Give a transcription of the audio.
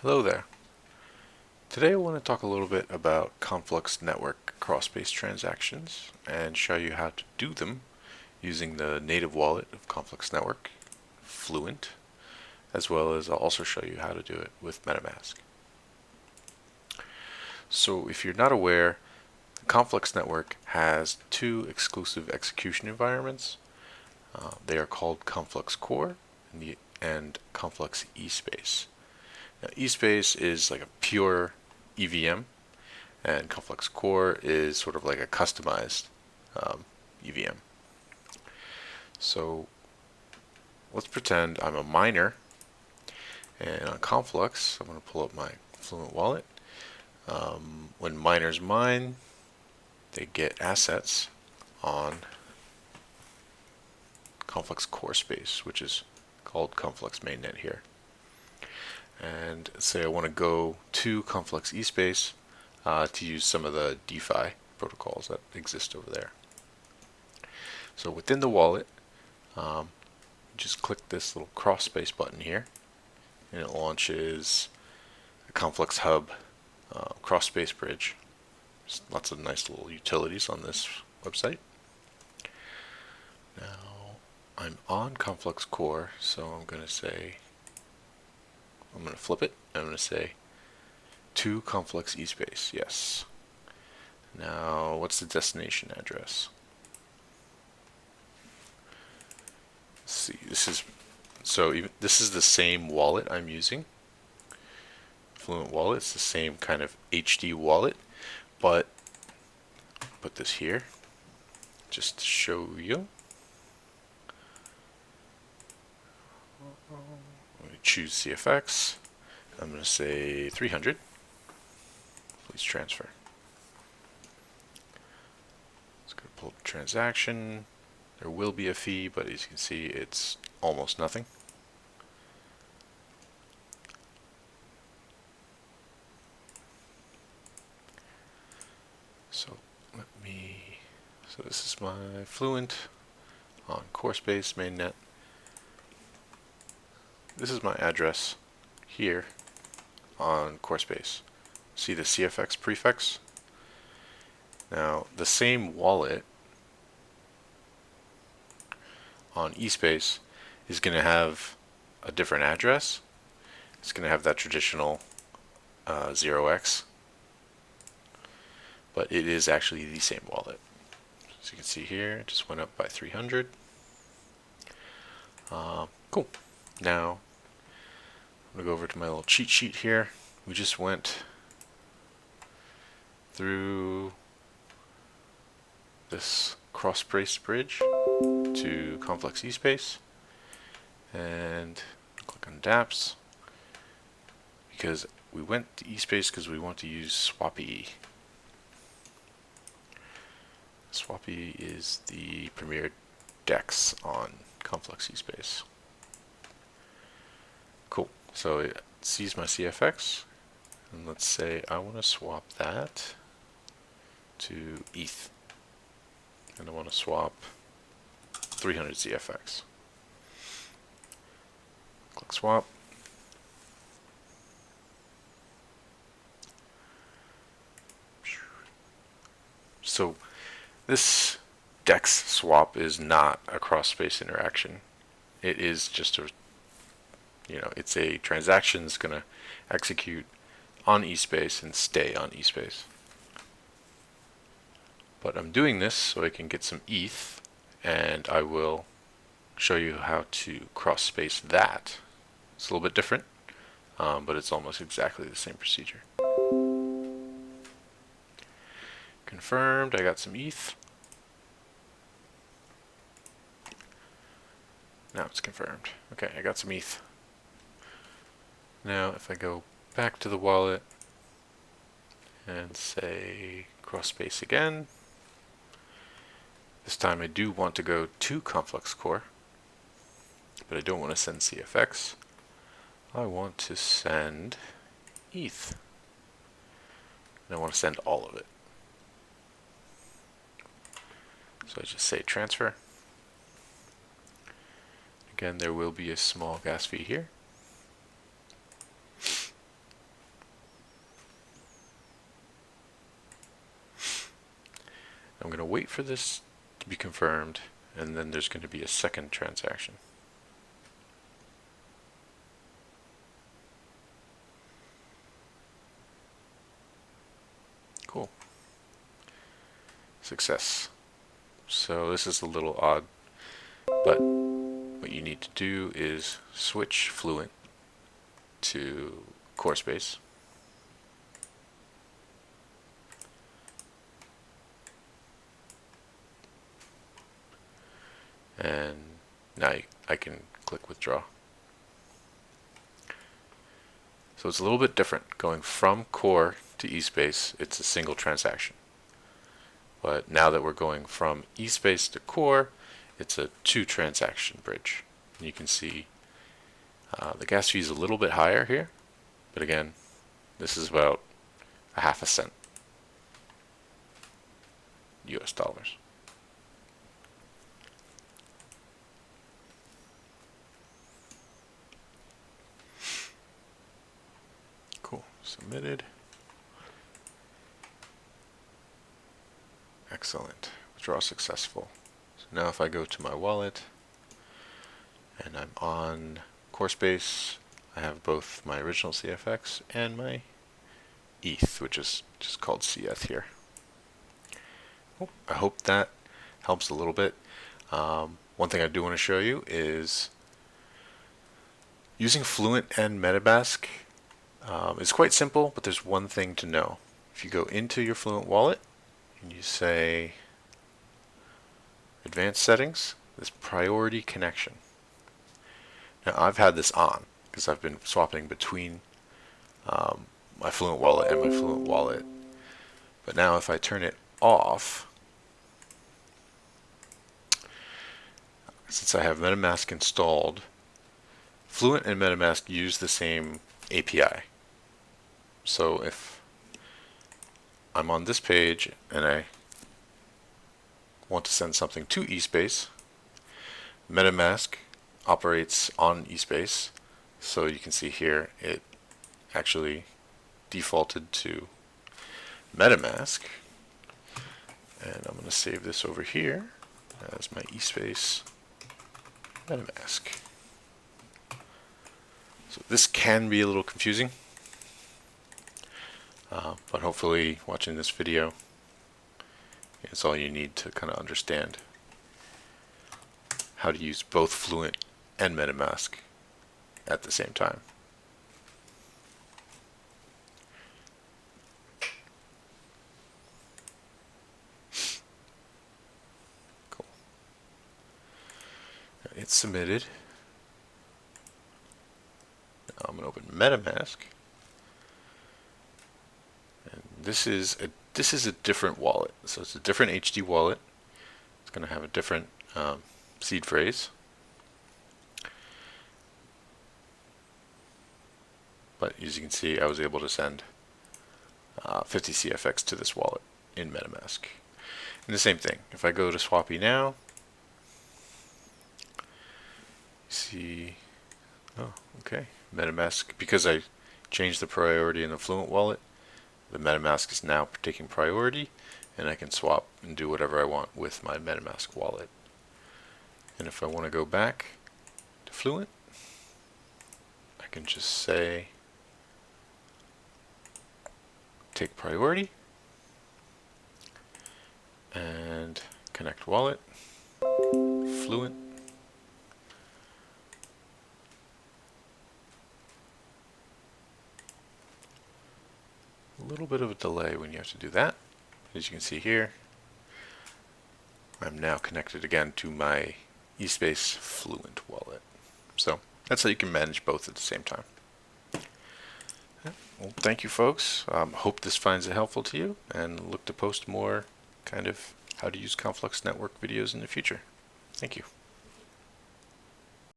Hello there. Today I want to talk a little bit about Conflux Network cross-based transactions and show you how to do them using the native wallet of Conflux Network, Fluent, as well as I'll also show you how to do it with MetaMask. So if you're not aware, the Conflux Network has two exclusive execution environments. They are called Conflux Core and Conflux eSpace. Now, eSpace is like a pure EVM, and Conflux Core is sort of like a customized EVM. So let's pretend I'm a miner, and on Conflux, I'm going to pull up my Fluent wallet. When miners mine, they get assets on Conflux Core space, which is called Conflux mainnet here. And say I want to go to Conflux eSpace to use some of the DeFi protocols that exist over there. So within the wallet, just click this little cross space button here, and it launches a Conflux Hub cross space bridge. There's lots of nice little utilities on this website. Now I'm on Conflux Core, so I'm going to flip it. I'm going to say to Conflux eSpace, yes. Now what's the destination address? Let's see, this is the same wallet I'm using. Fluent wallet, it's the same kind of HD wallet, but put this here just to show you. I'm going to choose CFX. I'm going to say 300. Please transfer. Let's go pull the transaction. There will be a fee, but as you can see, it's almost nothing. So this is my Fluent on CoreSpace mainnet. This is my address here on CoreSpace. See the CFX prefix? Now the same wallet on eSpace is going to have a different address. It's going to have that traditional 0x, but it is actually the same wallet. As you can see here, it just went up by 300. Cool. Now I'm going to go over to my little cheat sheet here. We just went through this cross-brace bridge to Conflux eSpace and click on dApps because we went to eSpace because we want to use Swappy. Swappy is the premier DEX on Conflux eSpace. Cool. So it sees my CFX, and let's say I want to swap that to ETH, and I want to swap 300 CFX. Click swap. So this DEX swap is not a cross-space interaction. It is just it's a transaction that's going to execute on eSpace and stay on eSpace. But I'm doing this so I can get some ETH, and I will show you how to cross-space that. It's a little bit different, but it's almost exactly the same procedure. Confirmed, I got some ETH. Now it's confirmed. Okay, I got some ETH. Now if I go back to the wallet and say cross-space again, this time I do want to go to Conflux Core, but I don't want to send CFX. I want to send ETH. And I want to send all of it. So I just say transfer. Again, there will be a small gas fee here. I'm going to wait for this to be confirmed, and then there's going to be a second transaction. Cool. Success. So this is a little odd, but what you need to do is switch Fluent to core space. And now I can click withdraw. So it's a little bit different. Going from core to eSpace, it's a single transaction. But now that we're going from eSpace to core, it's a 2-transaction bridge. And you can see the gas fee is a little bit higher here, but again, this is about a half a cent US dollars. Cool. Submitted. Excellent. Withdraw successful. So now if I go to my wallet and I'm on CoreSpace, I have both my original CFX and my ETH, which is just called CETH here. I hope that helps a little bit. One thing I do want to show you is using Fluent and MetaMask is quite simple, but there's one thing to know. If you go into your Fluent wallet and you say Advanced Settings, this Priority Connection. Now I've had this on because I've been swapping between my Fluent wallet and my Fluent wallet. But now if I turn it off, since I have MetaMask installed, Fluent and MetaMask use the same API. So if I'm on this page and I want to send something to eSpace, MetaMask operates on eSpace. So you can see here it actually defaulted to MetaMask. And I'm going to save this over here as my eSpace MetaMask. So this can be a little confusing, but hopefully watching this video is all you need to kind of understand how to use both Fluent and MetaMask at the same time. Cool. It's submitted. Now I'm going to open MetaMask, and this is a different wallet. So it's a different HD wallet. It's going to have a different seed phrase. But as you can see, I was able to send 50 CFX to this wallet in MetaMask. And the same thing, if I go to Swappy now, see, oh, okay, MetaMask, because I changed the priority in the Fluent wallet, the MetaMask is now taking priority, and I can swap and do whatever I want with my MetaMask wallet. And if I want to go back to Fluent, I can just say take priority and connect wallet, Fluent. A little bit of a delay when you have to do that. As you can see here, I'm now connected again to my eSpace Fluent wallet. So that's how you can manage both at the same time. Well, thank you, folks. Hope this finds it helpful to you, and look to post more kind of how to use Conflux Network videos in the future. Thank you.